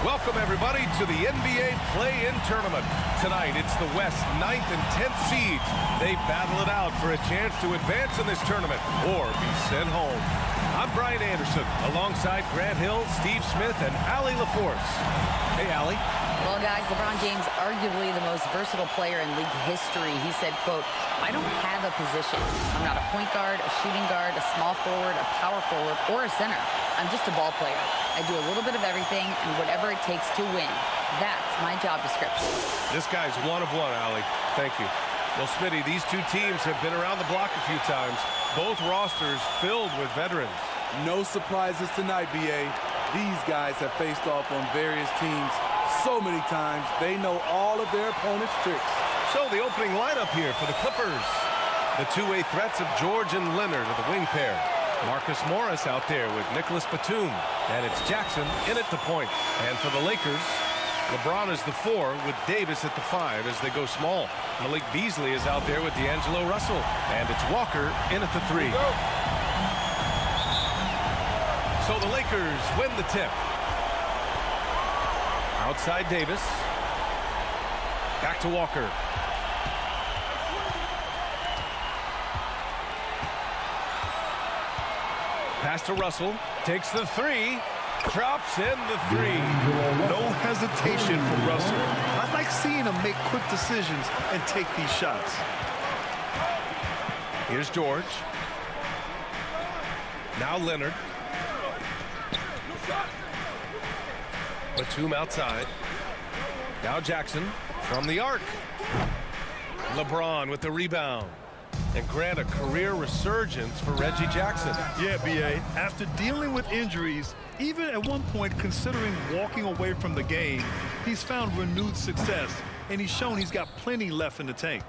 Welcome, everybody, to the NBA Play-In Tournament. Tonight, it's the West 9th and 10th seeds. They battle it out for a chance to advance in this tournament or be sent home. I'm Brian Anderson, alongside Grant Hill, Steve Smith, and Allie LaForce. Hey, Allie. Well, guys, LeBron James, arguably the most versatile player in league history. He said, quote, "I don't have a position. I'm not a point guard, a shooting guard, a small forward, a power forward, or a center. I'm just a ball player. I do a little bit of everything and whatever it takes to win. That's my job description." This guy's one of one, Allie. Thank you. Well, Smitty, these two teams have been around the block a few times. Both rosters filled with veterans. No surprises tonight, B.A. These guys have faced off on various teams so many times, they know all of their opponent's tricks. So the opening lineup here for the Clippers. The two-way threats of George and Leonard are the wing pair. Marcus Morris out there with Nicholas Batum. And it's Jackson in at the point. And for the Lakers, LeBron is the 4 with Davis at the 5 as they go small. Malik Beasley is out there with D'Angelo Russell. And it's Walker in at the 3. So the Lakers win the tip. Outside Davis. Back to Walker. Pass to Russell. Takes the 3. Drops in the 3. No hesitation from Russell. I like seeing him make quick decisions and take these shots. Here's George. Now Leonard. Batum outside. Now Jackson from the arc. LeBron with the rebound. And Grant, a career resurgence for Reggie Jackson. Yeah, B.A. After dealing with injuries, even at one point considering walking away from the game, he's found renewed success, and he's shown he's got plenty left in the tank.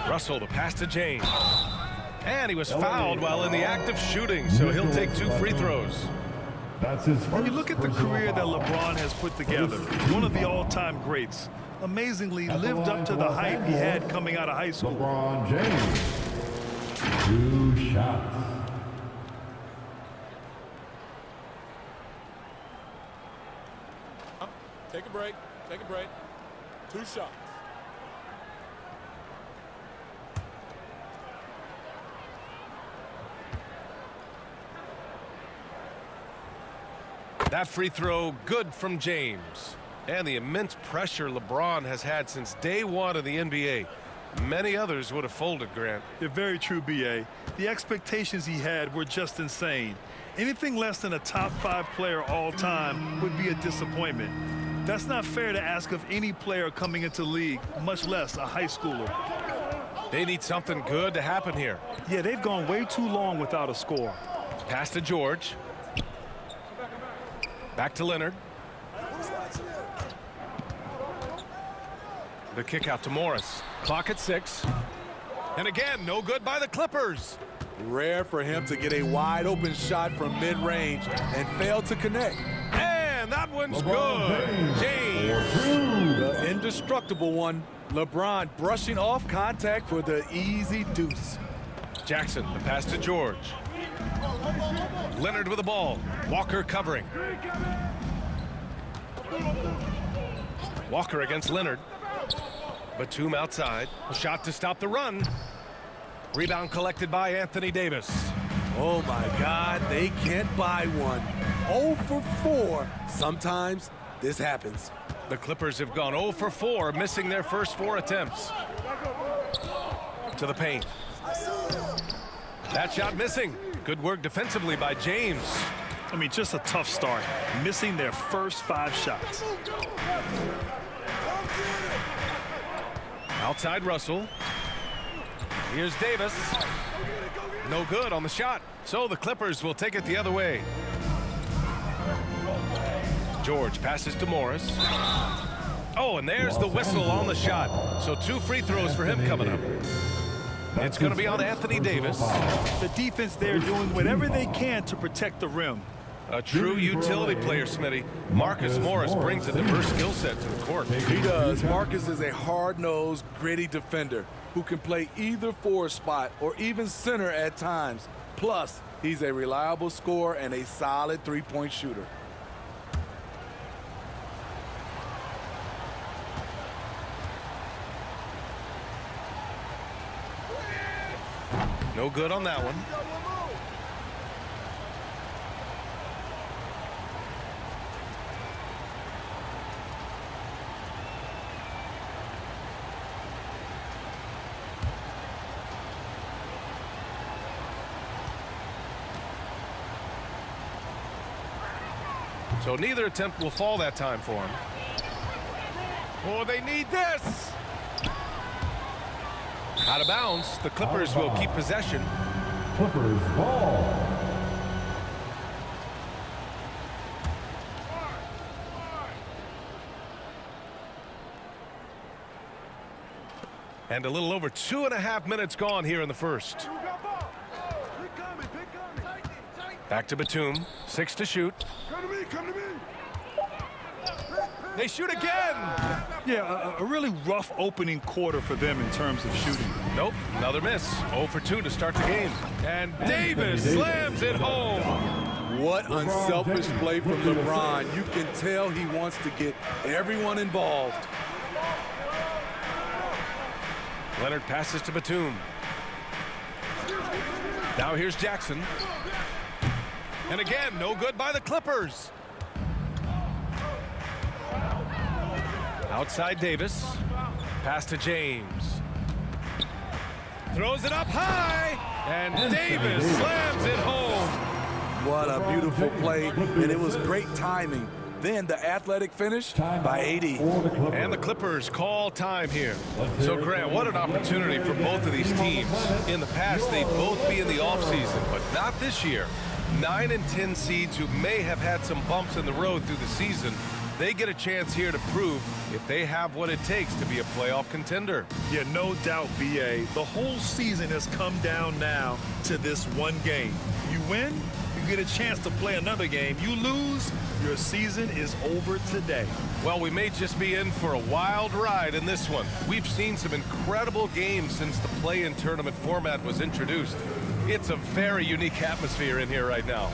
Russell, the pass to James. And he was fouled while in the act of shooting, so he'll take 2 free throws. When you look at the career that LeBron has put together, one of the all-time greats, amazingly lived up to the hype he had coming out of high school. LeBron James, 2 shots. Take a break. Take a break. 2 shots. That free throw good from James. And the immense pressure LeBron has had since day 1 of the NBA. Many others would have folded, Grant. You're very true, B.A. The expectations he had were just insane. Anything less than a top 5 player all time would be a disappointment. That's not fair to ask of any player coming into the league, much less a high schooler. They need something good to happen here. Yeah, they've gone way too long without a score. Pass to George. Back to Leonard. The kick out to Morris. Clock at 6. And again, no good by the Clippers. Rare for him to get a wide open shot from mid-range and fail to connect. And that one's good. James. The indestructible one. LeBron brushing off contact for the easy deuce. Jackson, the pass to George. Leonard with the ball. Walker covering. Walker against Leonard. Batum outside. A shot to stop the run. Rebound collected by Anthony Davis. Oh, my God. They can't buy one. 0 for 4. Sometimes this happens. The Clippers have gone 0 for 4, missing their first 4 attempts. To the paint. That shot missing. Good work defensively by James. I mean, just a tough start, missing their first 5 shots. Outside Russell. Here's Davis. No good on the shot. So the Clippers will take it the other way. George passes to Morris. Oh, and there's the whistle on the shot. So 2 free throws for him coming up. It's going to be on Anthony Davis. The defense there doing whatever they can to protect the rim. A true utility player, Smitty. Marcus Morris brings a diverse skill set to the court. He does. Marcus is a hard-nosed, gritty defender who can play either forward spot or even center at times. Plus, he's a reliable scorer and a solid three-point shooter. No good on that one. So neither attempt will fall that time for him. Oh, they need this. Out of bounds. The Clippers will keep possession. Clippers ball. And a little over 2.5 minutes gone here in the first. Back to Batum. 6 to shoot. Come to me. They shoot again. Yeah, a really rough opening quarter for them in terms of shooting. Nope, another miss. 0 for 2 to start the game. And Davis slams it home. What unselfish play from LeBron. You can tell he wants to get everyone involved. Leonard passes to Batum. Now here's Jackson. And again, no good by the Clippers. Outside Davis. Pass to James. Throws it up high. And Davis slams it home. What a beautiful play, and it was great timing. Then the athletic finish by 80. And the Clippers call time here. So, Grant, what an opportunity for both of these teams. In the past, they'd both be in the offseason, but not this year. 9 and 10 seeds who may have had some bumps in the road through the season, they get a chance here to prove if they have what it takes to be a playoff contender. Yeah, no doubt, BA. The whole season has come down now to this one game. You win, you get a chance to play another game. You lose, your season is over today. Well, we may just be in for a wild ride in this one. We've seen some incredible games since the play-in tournament format was introduced. It's a very unique atmosphere in here right now.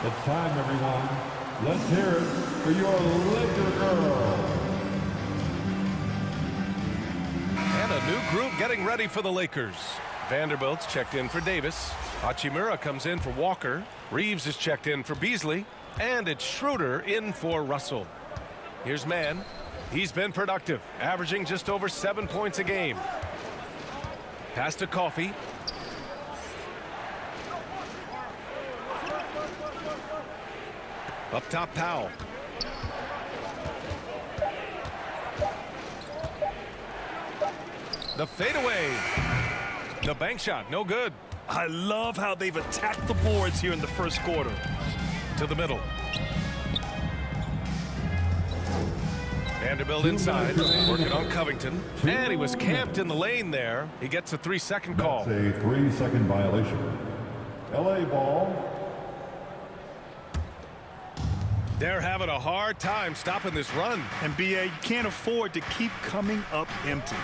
It's time, everyone. Let's hear it for your Laker girl. And a new group getting ready for the Lakers. Vanderbilt's checked in for Davis. Hachimura comes in for Walker. Reeves is checked in for Beasley. And it's Schroeder in for Russell. Here's Mann. He's been productive, averaging just over 7 points a game. Pass to Coffey. Up top, Powell. The fadeaway. The bank shot, no good. I love how they've attacked the boards here in the first quarter. To the middle. Vanderbilt inside, working on Covington. And he was camped in the lane there. He gets a 3-second call. That's a 3-second violation. LA ball. They're having a hard time stopping this run. And BA, you can't afford to keep coming up empty.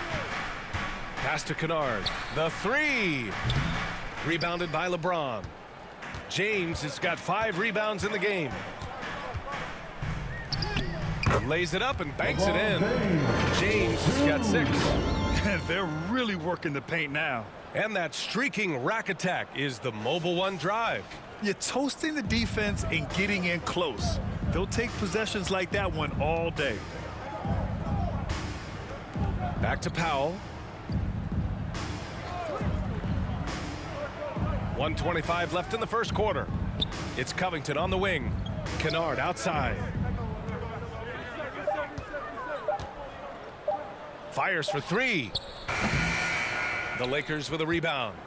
Pass to Kennard. The 3. Rebounded by LeBron. James has got 5 rebounds in the game. Lays it up and banks it in. James has got 6. And they're really working the paint now. And that streaking rack attack is the mobile one drive. You're toasting the defense and getting in close. They'll take possessions like that one all day. Back to Powell. 1:25 left in the first quarter. It's Covington on the wing. Kennard outside. Fires for 3. The Lakers with a rebound.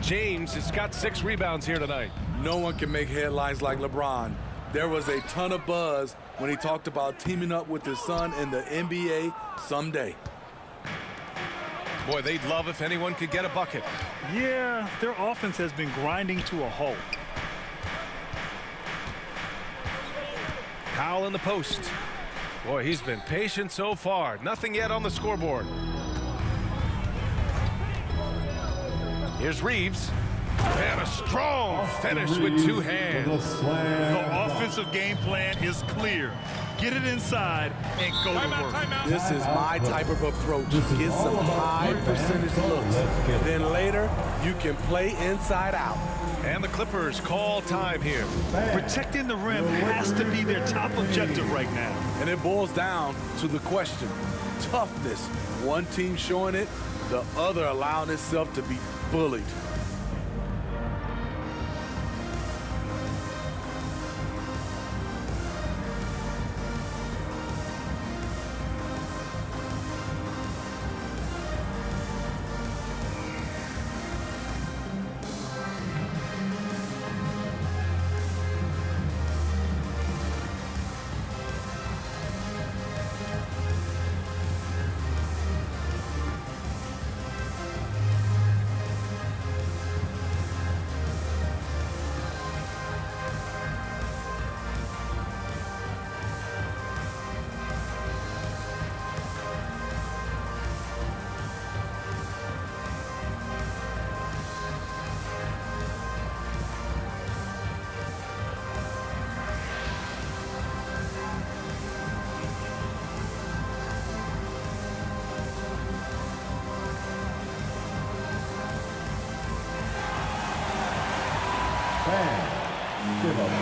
James has got 6 rebounds here tonight. No one can make headlines like LeBron. There was a ton of buzz when he talked about teaming up with his son in the NBA someday. Boy, they'd love if anyone could get a bucket. Yeah, their offense has been grinding to a halt. Powell in the post. Boy, he's been patient so far. Nothing yet on the scoreboard. Here's Reeves. And a strong finish with 2 hands. The offensive game plan is clear. Get it inside and go to work. This is my type of approach. Get some high percentage looks. Then later, you can play inside out. And the Clippers call time here. Protecting the rim has to be their top objective right now. And it boils down to the question. Toughness. One team showing it, the other allowing itself to be bullied.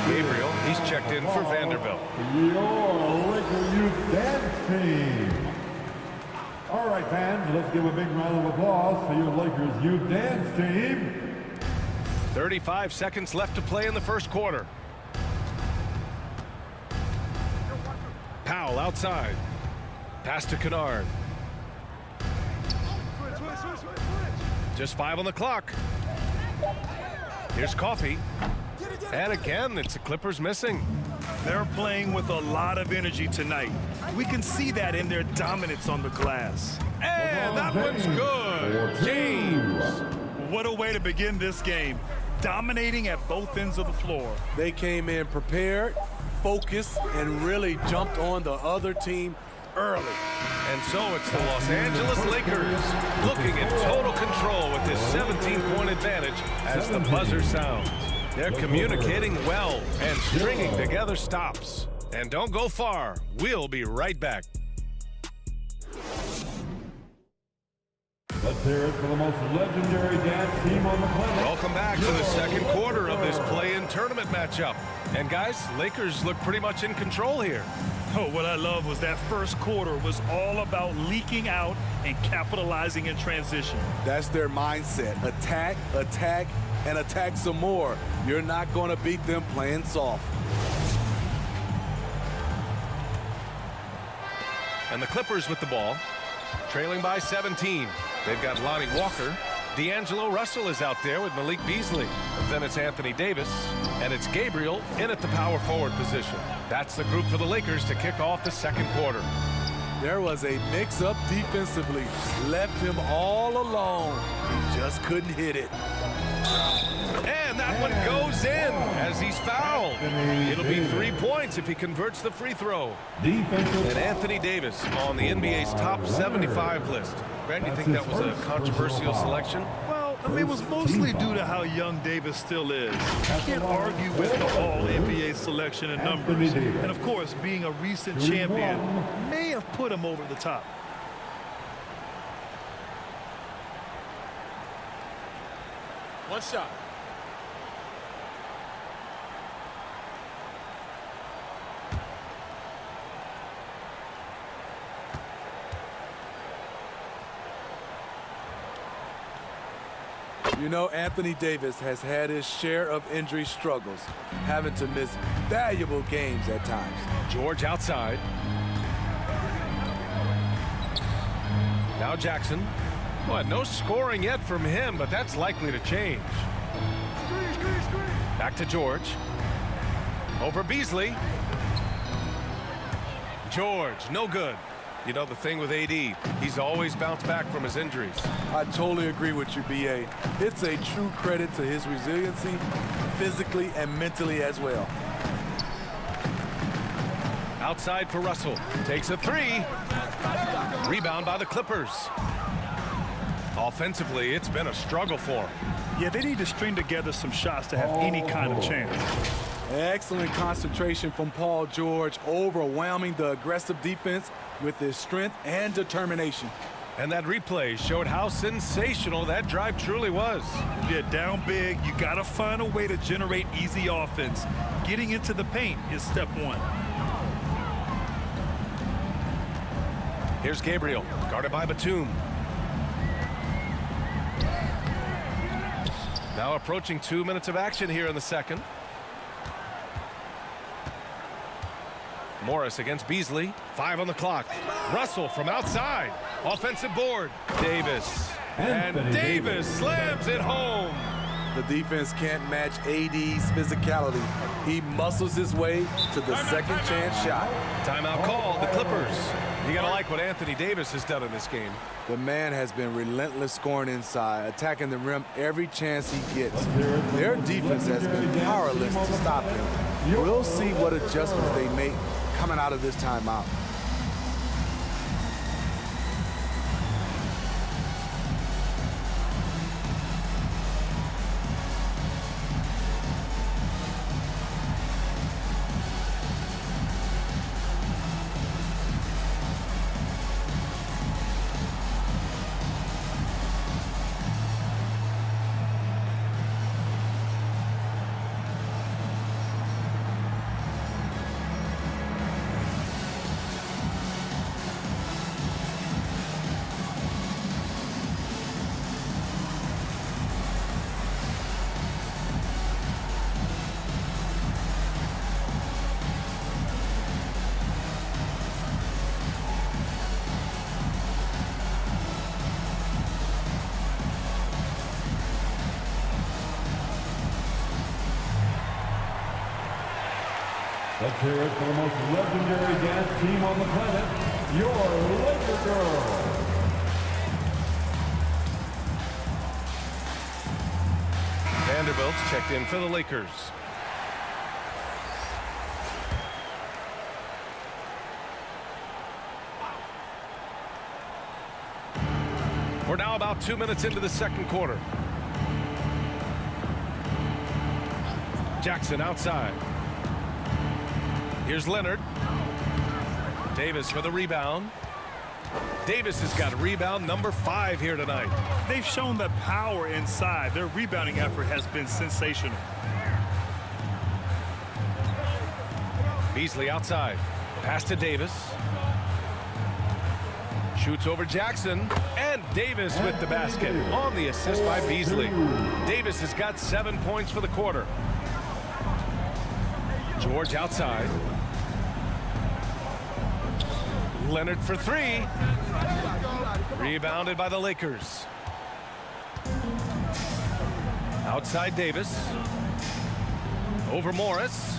Gabriel, he's checked in for Vanderbilt. Your Laker Youth Dance Team. All right, fans, let's give a big round of applause for your Lakers Youth Dance Team. 35 seconds left to play in the first quarter. Powell outside. Pass to Kennard. Just 5 on the clock. Here's Coffey. And again, it's the Clippers missing. They're playing with a lot of energy tonight. We can see that in their dominance on the glass. And that one's good. James. What a way to begin this game. Dominating at both ends of the floor. They came in prepared, focused, and really jumped on the other team early. And so it's the Los Angeles Lakers looking in total control with this 17-point advantage as the buzzer sounds. They're communicating well and stringing together stops. And don't go far. We'll be right back. Let's hear it for the most legendary dance team on the planet. Welcome back to the second quarter of this play-in tournament matchup. And guys, Lakers look pretty much in control here. Oh, what I love was that first quarter was all about leaking out and capitalizing in transition. That's their mindset. Attack, attack, and attack some more. You're not going to beat them playing soft. And the Clippers with the ball, trailing by 17. They've got Lonnie Walker. D'Angelo Russell is out there with Malik Beasley. Then it's Anthony Davis, and it's Gabriel in at the power forward position. That's the group for the Lakers to kick off the second quarter. There was a mix-up defensively. Left him all alone. He just couldn't hit it. And that one goes in as he's fouled. It'll be 3 points if he converts the free throw. And Anthony Davis on the NBA's top 75 list. Brad, do you think that was a controversial selection? Well, I mean, it was mostly due to how young Davis still is. You can't argue with the All-NBA selection and numbers. And, of course, being a recent champion may have put him over the top. One shot. You know, Anthony Davis has had his share of injury struggles, having to miss valuable games at times. George outside. Now Jackson. Well, no scoring yet from him, but that's likely to change. Back to George. Over Beasley. George, no good. You know the thing with AD, he's always bounced back from his injuries. I totally agree with you, BA. It's a true credit to his resiliency, physically and mentally as well. Outside for Russell. Takes a three. Rebound by the Clippers. Offensively, it's been a struggle for him. Yeah, they need to string together some shots to have any kind of chance. Excellent concentration from Paul George, overwhelming the aggressive defense with his strength and determination. And that replay showed how sensational that drive truly was. Yeah, down big, you got to find a way to generate easy offense. Getting into the paint is step one. Here's Gabriel, guarded by Batum. Now approaching 2 minutes of action here in the second. Morris against Beasley. 5 on the clock. Russell from outside. Offensive board. Davis. And Davis slams it home. The defense can't match AD's physicality. He muscles his way to the second chance shot. Timeout called, the Clippers. You gotta like what Anthony Davis has done in this game. The man has been relentless scoring inside, attacking the rim every chance he gets. Their defense has been powerless to stop him. We'll see what adjustments they make coming out of this timeout. Let's hear it for the most legendary dance team on the planet, your Laker Girls. Vanderbilt's checked in for the Lakers. We're now about 2 minutes into the second quarter. Jackson outside. Here's Leonard. Davis for the rebound. Davis has got rebound number 5 here tonight. They've shown the power inside. Their rebounding effort has been sensational. Beasley outside. Pass to Davis. Shoots over Jackson. And Davis with the basket on the assist by Beasley. Davis has got 7 points for the quarter. George outside. Leonard for 3. Rebounded by the Lakers. Outside Davis. Over Morris.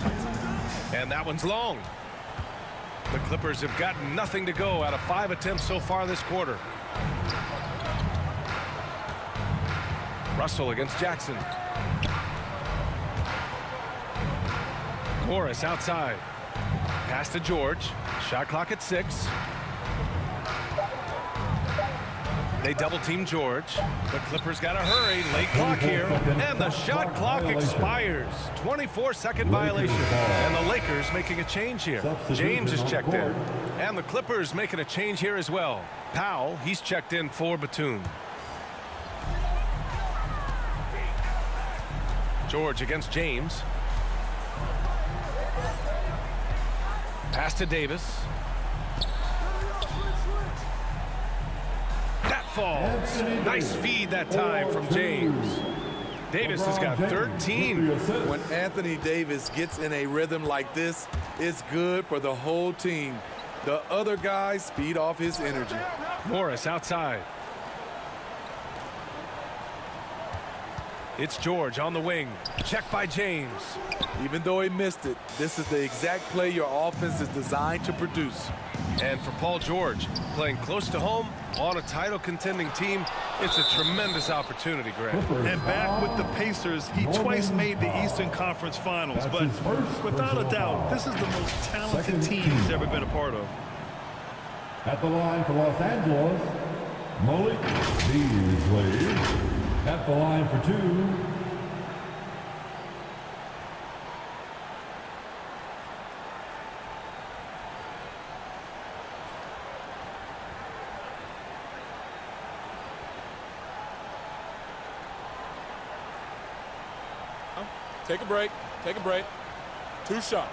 And that one's long. The Clippers have got nothing to go out of 5 attempts so far this quarter. Russell against Jackson. Morris outside. Pass to George. Shot clock at 6. They double team George. The Clippers got to hurry. Late clock here. And the shot clock expires. 24-second violation. And the Lakers making a change here. James is checked in. And the Clippers making a change here as well. Powell, he's checked in for Batum. George against James. Pass to Davis. That falls. Nice feed that time from James. Davis has got 13. When Anthony Davis gets in a rhythm like this, it's good for the whole team. The other guys feed off his energy. Morris outside. It's George on the wing. Check by James. Even though he missed it, this is the exact play your offense is designed to produce. And for Paul George, playing close to home on a title-contending team, it's a tremendous opportunity, Greg. And back with the Pacers, he twice made the Eastern Conference Finals. But without a doubt, this is the most talented team he's ever been a part of. At the line for Los Angeles, Malik Beasley. At the line for 2. Take a break. Take a break. 2 shots.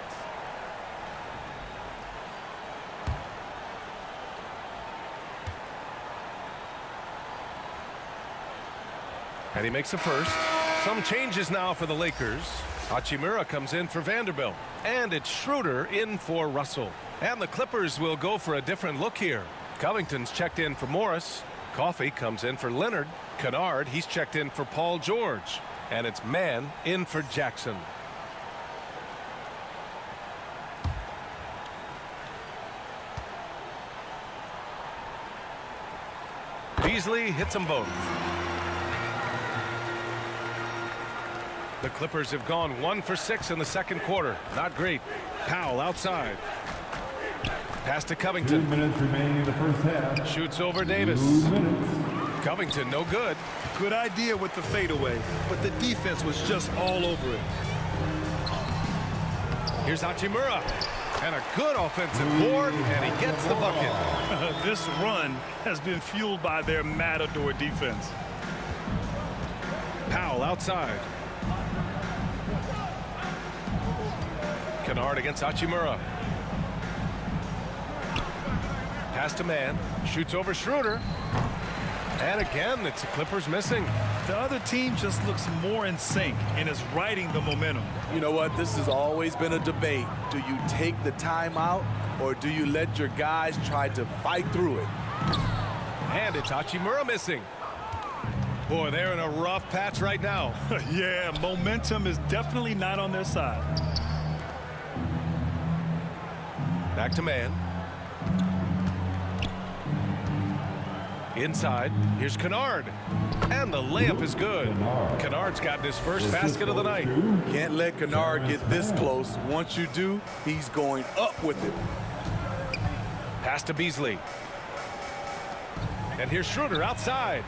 And he makes a first. Some changes now for the Lakers. Hachimura comes in for Vanderbilt. And it's Schroeder in for Russell. And the Clippers will go for a different look here. Covington's checked in for Morris. Coffey comes in for Leonard. Kennard, he's checked in for Paul George. And it's Mann in for Jackson. Beasley hits them both. The Clippers have gone 1 for 6 in the second quarter. Not great. Powell outside. Pass to 2 Covington. minutes remaining in the first half. Shoots over Davis. 2 minutes. Covington, no good. Good idea with the fadeaway, but the defense was just all over it. Here's Hachimura. And a good offensive board, and he gets the bucket. This run has been fueled by their matador defense. Powell outside. Kennard against Hachimura. Pass to Mann. Shoots over Schroeder. And again, it's the Clippers missing. The other team just looks more in sync and is riding the momentum. You know what? This has always been a debate. Do you take the timeout or do you let your guys try to fight through it? And it's Hachimura missing. Boy, they're in a rough patch right now. Yeah, momentum is definitely not on their side. Back to Mann. Inside, here's Kennard. And the layup is good. Kennard's gotten his first basket of the night. Can't let Kennard get this close. Once you do, he's going up with it. Pass to Beasley. And here's Schroeder outside.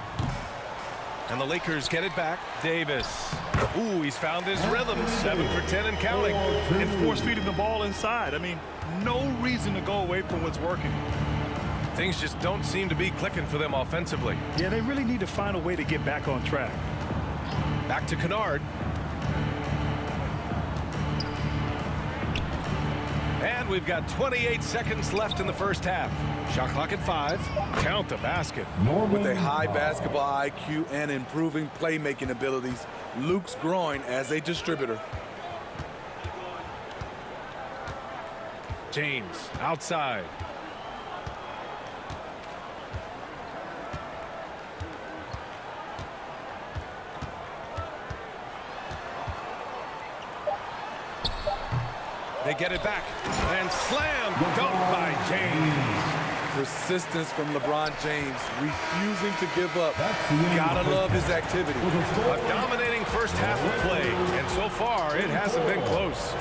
And the Lakers get it back. Davis. Ooh, he's found his rhythm. 7 for 10 and counting. And force feeding the ball inside. I mean, no reason to go away from what's working. Things just don't seem to be clicking for them offensively. Yeah, they really need to find a way to get back on track. Back to Kennard. And we've got 28 seconds left in the first half. Shot clock at 5. Count the basket. With a high basketball IQ and improving playmaking abilities, Luke's growing as a distributor. James outside. They get it back. And slam dunk by James. Persistence from LeBron James, refusing to give up. Gotta love his activity. A dominating first half of play, and so far it hasn't been close.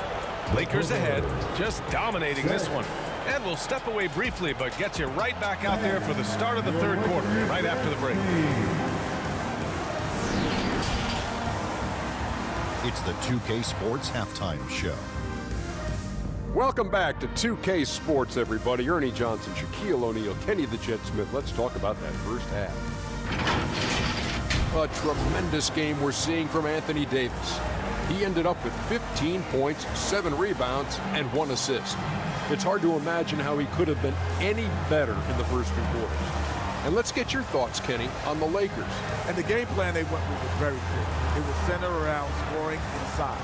Lakers ahead, just dominating this one. And we'll step away briefly, but get you right back out there for the start of the third quarter, right after the break. It's the 2K Sports Halftime Show. Welcome back to 2K Sports, everybody. Ernie Johnson, Shaquille O'Neal, Kenny the Jet Smith. Let's talk about that first half. A tremendous game we're seeing from Anthony Davis. He ended up with 15 points, 7 rebounds, and 1 assist. It's hard to imagine how he could have been any better in the first 2 quarters. And let's get your thoughts, Kenny, on the Lakers. And the game plan they went with was very clear. It was centered around scoring inside.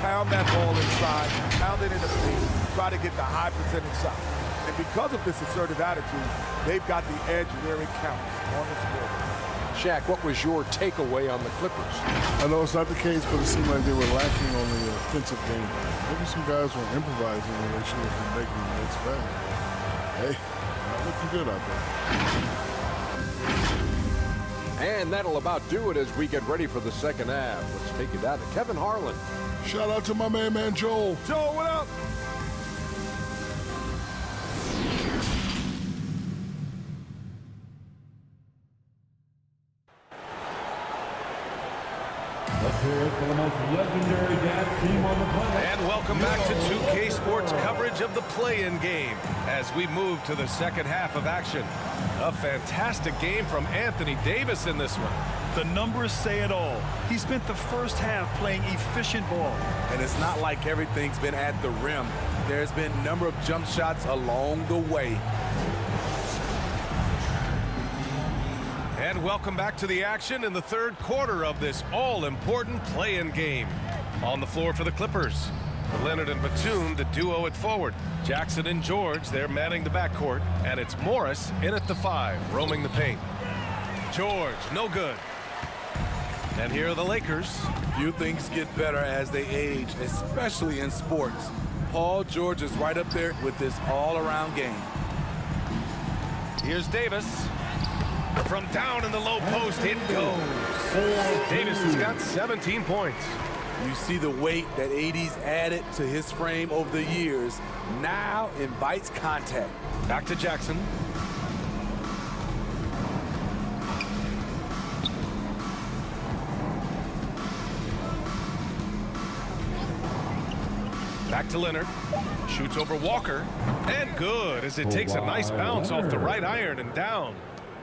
Pound that ball inside, pound it in the paint, try to get the high percentage shot. And because of this assertive attitude, they've got the edge where it counts on the scoreboard. Shaq, what was your takeaway on the Clippers? I know it's not the case, but it seemed like they were lacking on the offensive game. Maybe some guys were improvising when they should have been making the next play. Hey, not looking good out there. And that'll about do it as we get ready for the second half. Let's take it down to Kevin Harlan. Shout out to my man Joel. Joel, what up? Let's hear it for the most legendary dance team on the planet. And welcome back to 2K Sports coverage of the play-in game as we move to the second half of action. A fantastic game from Anthony Davis in this one. The numbers say it all. He spent the first half playing efficient ball. And it's not like everything's been at the rim. There's been a number of jump shots along the way. And welcome back to the action in the third quarter of this all-important play-in game. On the floor for the Clippers, Leonard and Batum, the duo at forward. Jackson and George, they're manning the backcourt. And it's Morris in at the 5, roaming the paint. George, no good. And here are the Lakers. Few things get better as they age, especially in sports. Paul George is right up there with this all-around game. Here's Davis. From down in the low post, it goes. Davis has got 17 points. You see the weight that AD's added to his frame over the years now invites contact. Back to Jackson. Back to Leonard. Shoots over Walker. And good as it takes a nice bounce off the right iron and down.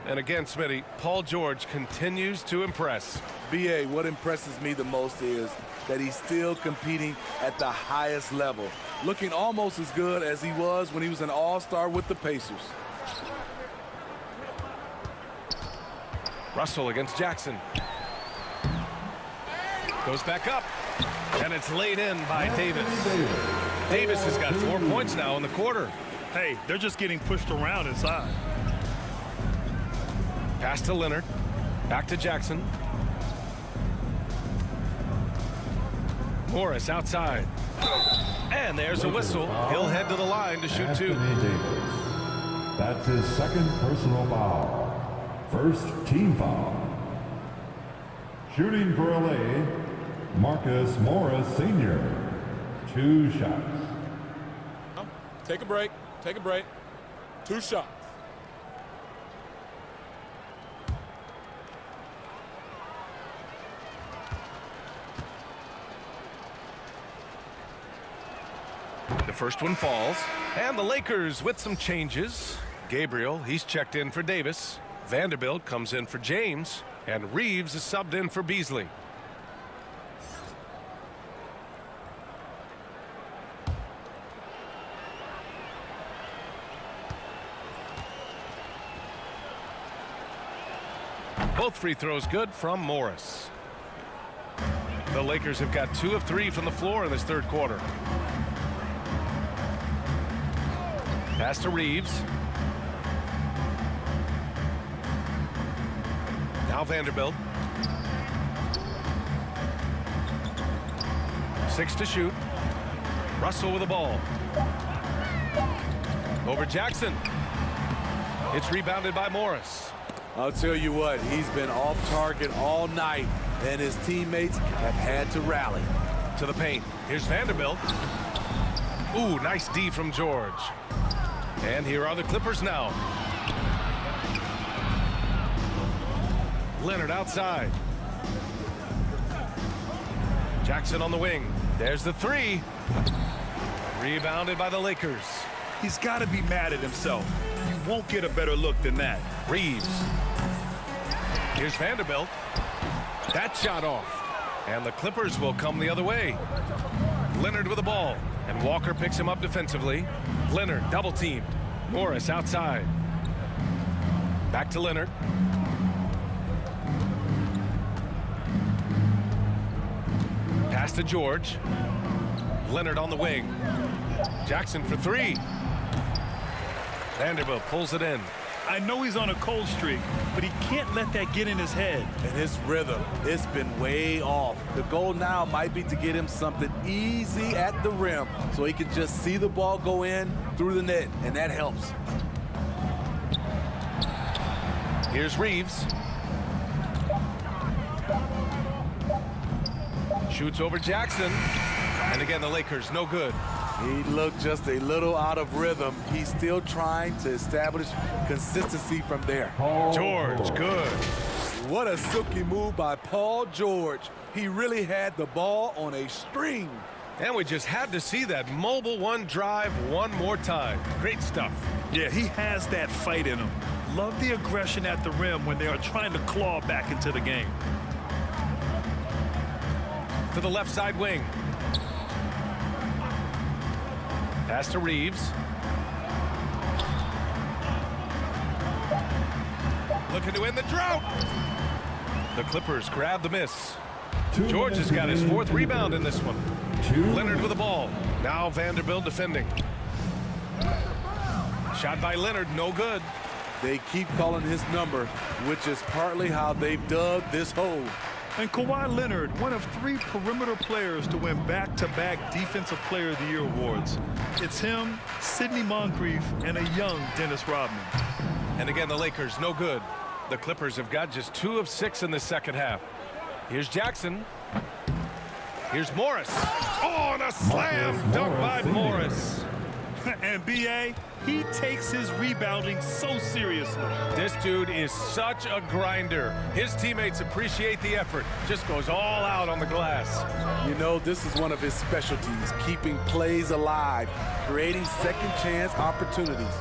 And again, Smitty, Paul George continues to impress. BA, what impresses me the most is that he's still competing at the highest level, looking almost as good as he was when he was an all-star with the Pacers. Russell against Jackson. Goes back up. And it's laid in by Davis. Davis has got 4 points now in the quarter. Hey, they're just getting pushed around inside. Pass to Leonard. Back to Jackson. Morris outside. And there's a whistle. He'll head to the line to shoot 2. That's his second personal foul. First team foul. Shooting for LA, Marcus Morris Sr. 2 shots. Take a break. Take a break. 2 shots. The first one falls. And the Lakers with some changes. Gabriel, he's checked in for Davis. Vanderbilt comes in for James. And Reeves is subbed in for Beasley. Both free throws good from Morris. The Lakers have got 2 of 3 from the floor in this third quarter. Pass to Reeves. Now Vanderbilt. 6 to shoot. Russell with the ball. Over Jackson. It's rebounded by Morris. I'll tell you what, he's been off target all night, and his teammates have had to rally. To the paint. Here's Vanderbilt. Ooh, nice D from George. And here are the Clippers now. Leonard outside. Jackson on the wing. There's the 3. Rebounded by the Lakers. He's got to be mad at himself. You won't get a better look than that. Reeves. Here's Vanderbilt. That shot off. And the Clippers will come the other way. Leonard with the ball. And Walker picks him up defensively. Leonard double teamed. Morris outside. Back to Leonard. Pass to George. Leonard on the wing. Jackson for 3. Vanderbilt pulls it in. I know he's on a cold streak, but he can't let that get in his head. And his rhythm, it's been way off. The goal now might be to get him something easy at the rim so he can just see the ball go in through the net, and that helps. Here's Reeves. Shoots over Jackson. And again, the Lakers, no good. He looked just a little out of rhythm. He's still trying to establish consistency from there. George, good. What a silky move by Paul George. He really had the ball on a string. And we just had to see that mobile one drive one more time. Great stuff. Yeah, he has that fight in him. Love the aggression at the rim when they are trying to claw back into the game. To the left side wing. Pass to Reeves. Looking to end the drought. The Clippers grab the miss. George has got his 4th rebound in this one. Leonard with the ball. Now Vanderbilt defending. Shot by Leonard, no good. They keep calling his number, which is partly how they've dug this hole. And Kawhi Leonard, one of 3 perimeter players to win back-to-back Defensive Player of the Year awards. It's him, Sidney Moncrief, and a young Dennis Rodman. And again, the Lakers, no good. The Clippers have got just 2 of 6 in the second half. Here's Jackson. Here's Morris. Oh, and a slam dunk by Morris. And B.A., he takes his rebounding so seriously. This dude is such a grinder. His teammates appreciate the effort. Just goes all out on the glass. You know, this is one of his specialties, keeping plays alive, creating second chance opportunities.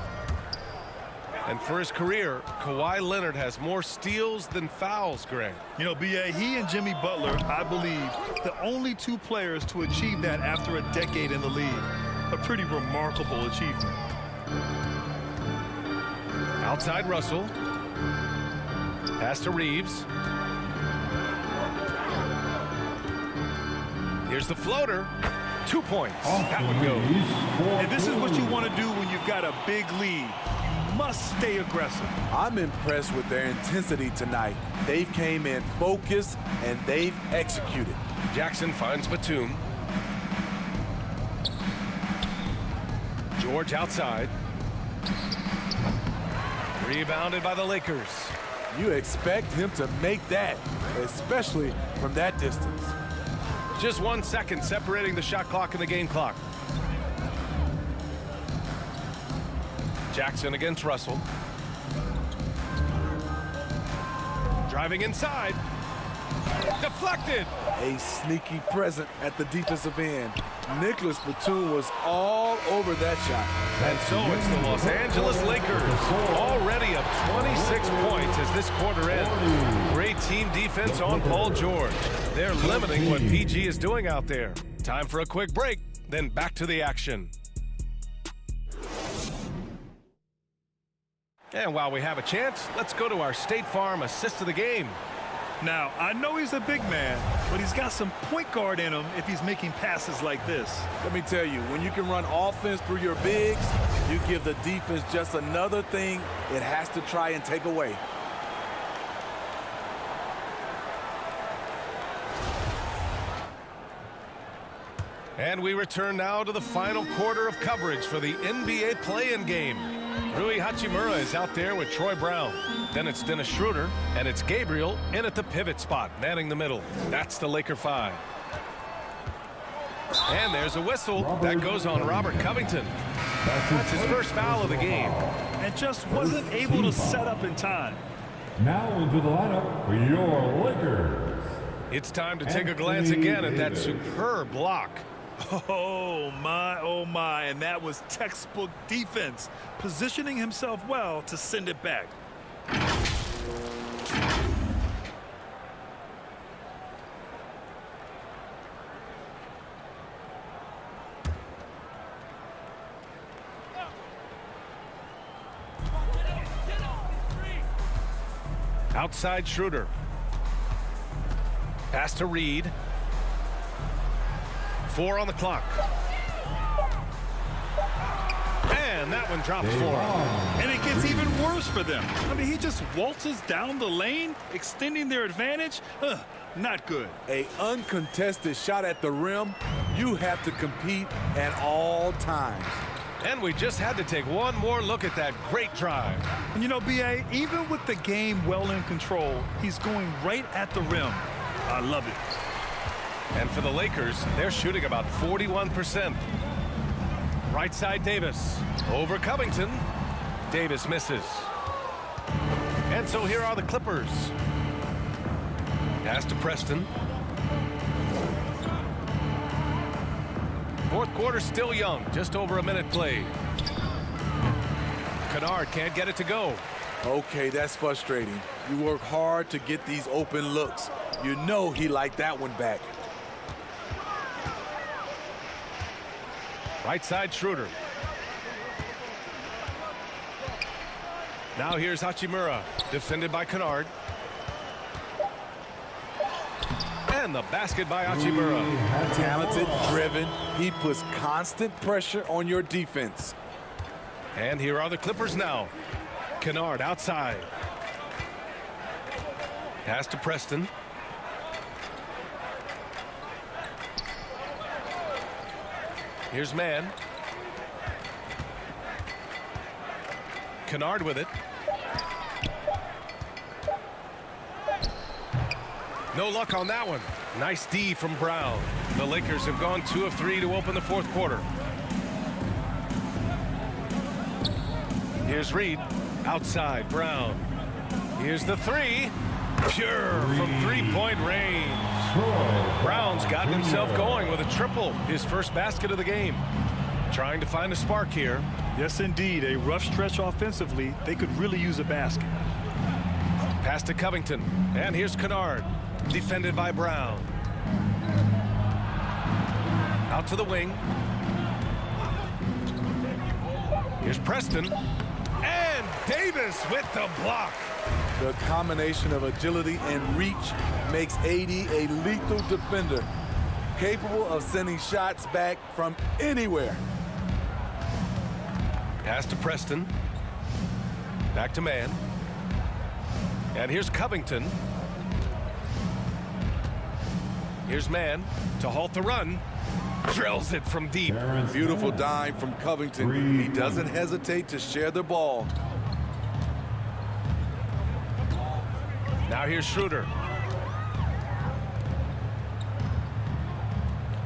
And for his career, Kawhi Leonard has more steals than fouls, Greg. You know, B.A., he and Jimmy Butler, I believe, the only 2 players to achieve that after a decade in the league. A pretty remarkable achievement. Outside Russell. Pass to Reeves. Here's the floater. 2 points. That one goes. And this is what you want to do when you've got a big lead. You must stay aggressive. I'm impressed with their intensity tonight. They came in focused and they've executed. Jackson finds Batum. George outside. Rebounded by the Lakers. You expect him to make that, especially from that distance. Just 1 second separating the shot clock and the game clock. Jackson against Russell. Driving inside. Deflected. A sneaky present at the defensive end. Nicholas Batum was all over that shot. And so it's the Los Angeles Lakers already up 26 points as this quarter ends. Great team defense on Paul George. They're limiting what PG is doing out there. Time for a quick break, then back to the action. And while we have a chance, let's go to our State Farm assist of the game. Now, I know he's a big man, but he's got some point guard in him if he's making passes like this. Let me tell you, when you can run offense through your bigs, you give the defense just another thing it has to try and take away. And we return now to the final quarter of coverage for the NBA play-in game. Rui Hachimura is out there with Troy Brown. Then it's Dennis Schroeder, and it's Gabriel in at the pivot spot, manning the middle. That's the Laker 5. And there's a whistle that goes on Robert Covington. That's his first foul of the game. And just wasn't able to set up in time. Now into the lineup for your Lakers. It's time to take a glance again at that superb block. Oh my, and that was textbook defense, positioning himself well to send it back. Outside Schroeder. Pass to Reed. 4 on the clock. And that that one drops for him. And it gets even worse for them. I mean, he just waltzes down the lane, extending their advantage. Not good. An uncontested shot at the rim, you have to compete at all times. And we just had to take one more look at that great drive. And you know, B.A., even with the game well in control, he's going right at the rim. I love it. And for the Lakers, they're shooting about 41%. Right side Davis. Over Covington. Davis misses. And so here are the Clippers. Pass to Preston. Fourth quarter still young. Just over a minute played. Kennard can't get it to go. Okay, that's frustrating. You work hard to get these open looks. You know he liked that one back. Right side Schroeder. Now here's Hachimura, defended by Kennard. And the basket by Hachimura. Talented, driven. He puts constant pressure on your defense. And here are the Clippers now. Kennard outside. Pass to Preston. Here's Mann. Kennard with it. No luck on that one. Nice D from Brown. The Lakers have gone 2 of 3 to open the fourth quarter. Here's Reed. Outside, Brown. Here's the three. Pure from three-point range. Brown's gotten himself going with a triple, his first basket of the game. Trying to find a spark here. Yes, indeed. A rough stretch offensively. They could really use a basket. Pass to Covington. And here's Kennard. Defended by Brown. Out to the wing. Here's Preston. And Davis with the block. The combination of agility and reach makes AD a lethal defender, capable of sending shots back from anywhere. Pass to Preston. Back to Mann. And here's Covington. Here's Mann to halt the run. Drills it from deep. Beautiful dime from Covington. He doesn't hesitate to share the ball. Now here's Schroeder.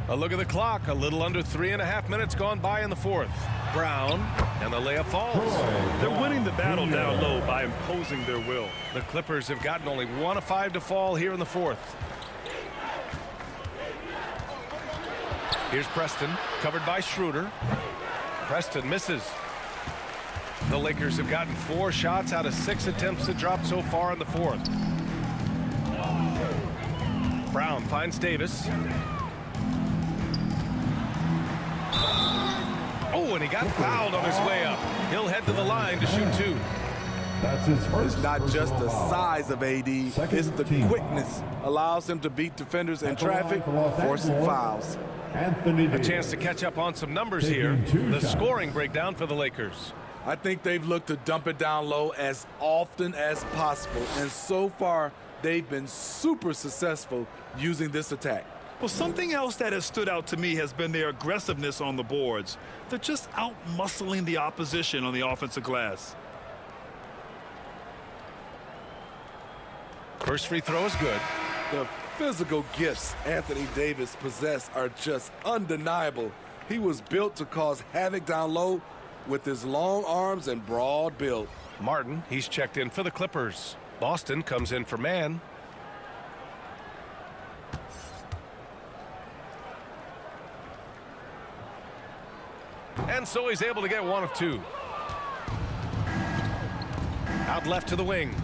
A look at the clock. A little under 3.5 minutes gone by in the fourth. Brown, and the layup falls. They're winning the battle down low by imposing their will. The Clippers have gotten only 1 of 5 to fall here in the fourth. Here's Preston, covered by Schroeder. Preston misses. The Lakers have gotten 4 shots out of 6 attempts to drop so far in the fourth. Brown finds Davis. Oh, and he got fouled on his way up. He'll head to the line to shoot 2. That's his first. It's not just the size of AD, it's the quickness. Allows him to beat defenders in traffic, forcing fouls. A chance to catch up on some numbers here. The scoring breakdown for the Lakers. I think they've looked to dump it down low as often as possible, and so far they've been super successful using this attack. Well, something else that has stood out to me has been their aggressiveness on the boards. They're just out-muscling the opposition on the offensive glass. First free throw is good. The physical gifts Anthony Davis possesses are just undeniable. He was built to cause havoc down low with his long arms and broad build. Martin, he's checked in for the Clippers. Boston comes in for Mann. And so he's able to get 1 of 2. Out left to the wing.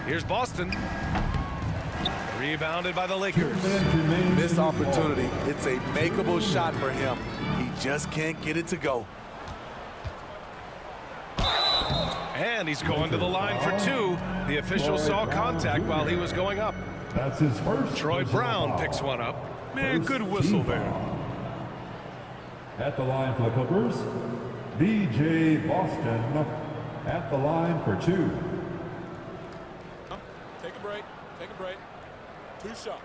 Here's Boston. Rebounded by the Lakers. Missed opportunity. It's a makeable shot for him. He just can't get it to go. And he's going to the line for 2. The official saw contact while he was going up. That's his first. Troy Brown picks one up. Man, good whistle there. At the line for the Clippers, B.J. Boston at the line for 2. Take a break. Take a break. 2 shots.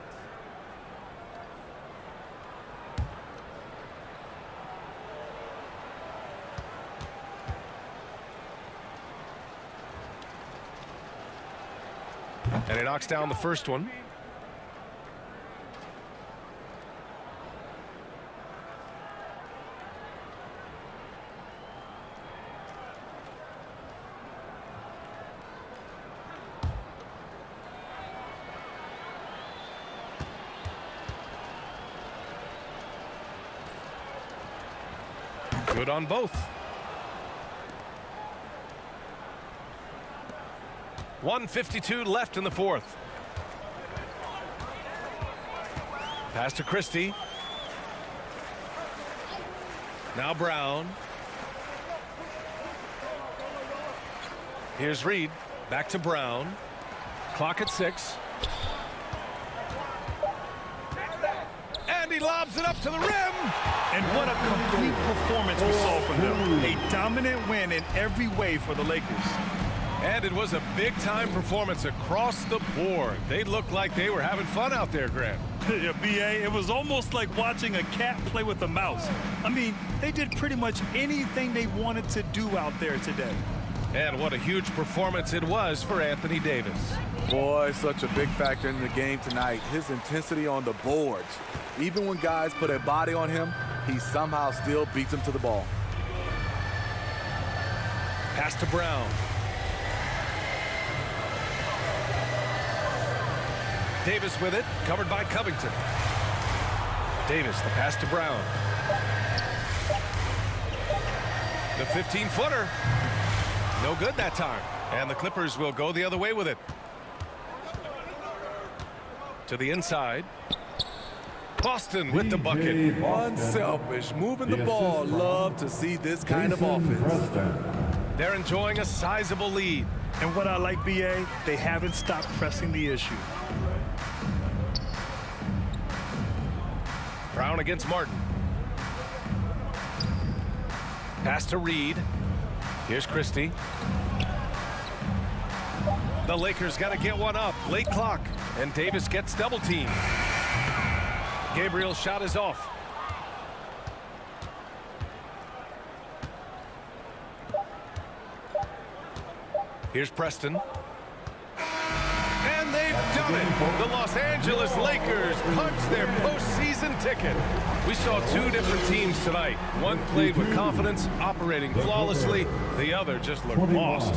And he knocks down the first one. Good on both. 1:52 left in the fourth. Pass to Christie. Now Brown. Here's Reed. Back to Brown. Clock at 6. And he lobs it up to the rim. And what a complete performance we saw from them. A dominant win in every way for the Lakers. And it was a big-time performance across the board. They looked like they were having fun out there, Grant. Yeah, B.A., it was almost like watching a cat play with a mouse. I mean, they did pretty much anything they wanted to do out there today. And what a huge performance it was for Anthony Davis. Boy, such a big factor in the game tonight. His intensity on the boards. Even when guys put a body on him, he somehow still beats them to the ball. Pass to Brown. Davis with it, covered by Covington. Davis, the pass to Brown. The 15-footer. No good that time. And the Clippers will go the other way with it. To the inside. Boston with the bucket. Unselfish, moving the ball. Love to see this kind of offense. They're enjoying a sizable lead. And what I like, B.A., they haven't stopped pressing the issue. Brown against Martin. Pass to Reed. Here's Christie. The Lakers got to get one up. Late clock. And Davis gets double teamed. Gabriel's shot is off. Here's Preston. And they've done it. The Los Angeles Lakers punch their postseason ticket. We saw 2 different teams tonight. One played with confidence, operating flawlessly. The other just looked lost.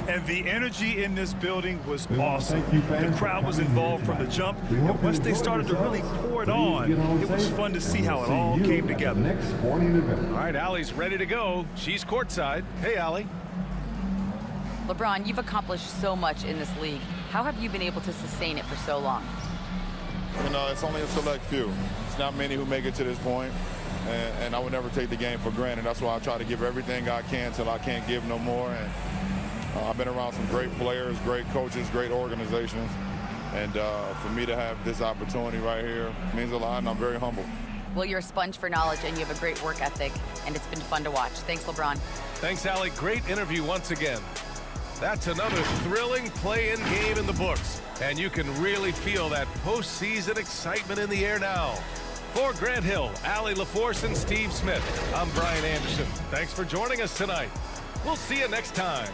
And the energy in this building was awesome. The crowd was involved from the jump. And once they started to really pour it on, it was fun to see how it all came together. All right, Allie's ready to go. She's courtside. Hey, Allie. LeBron, you've accomplished so much in this league. How have you been able to sustain it for so long? You know, it's only a select few. It's not many who make it to this point, and I would never take the game for granted. That's why I try to give everything I can till I can't give no more. And I've been around some great players, great coaches, great organizations, and for me to have this opportunity right here means a lot, and I'm very humble. Well, you're a sponge for knowledge, and you have a great work ethic, and it's been fun to watch. Thanks, LeBron. Thanks, Allie. Great interview once again. That's another thrilling play-in game in the books, and you can really feel that postseason excitement in the air now. For Grant Hill, Allie LaForce, and Steve Smith, I'm Brian Anderson. Thanks for joining us tonight. We'll see you next time.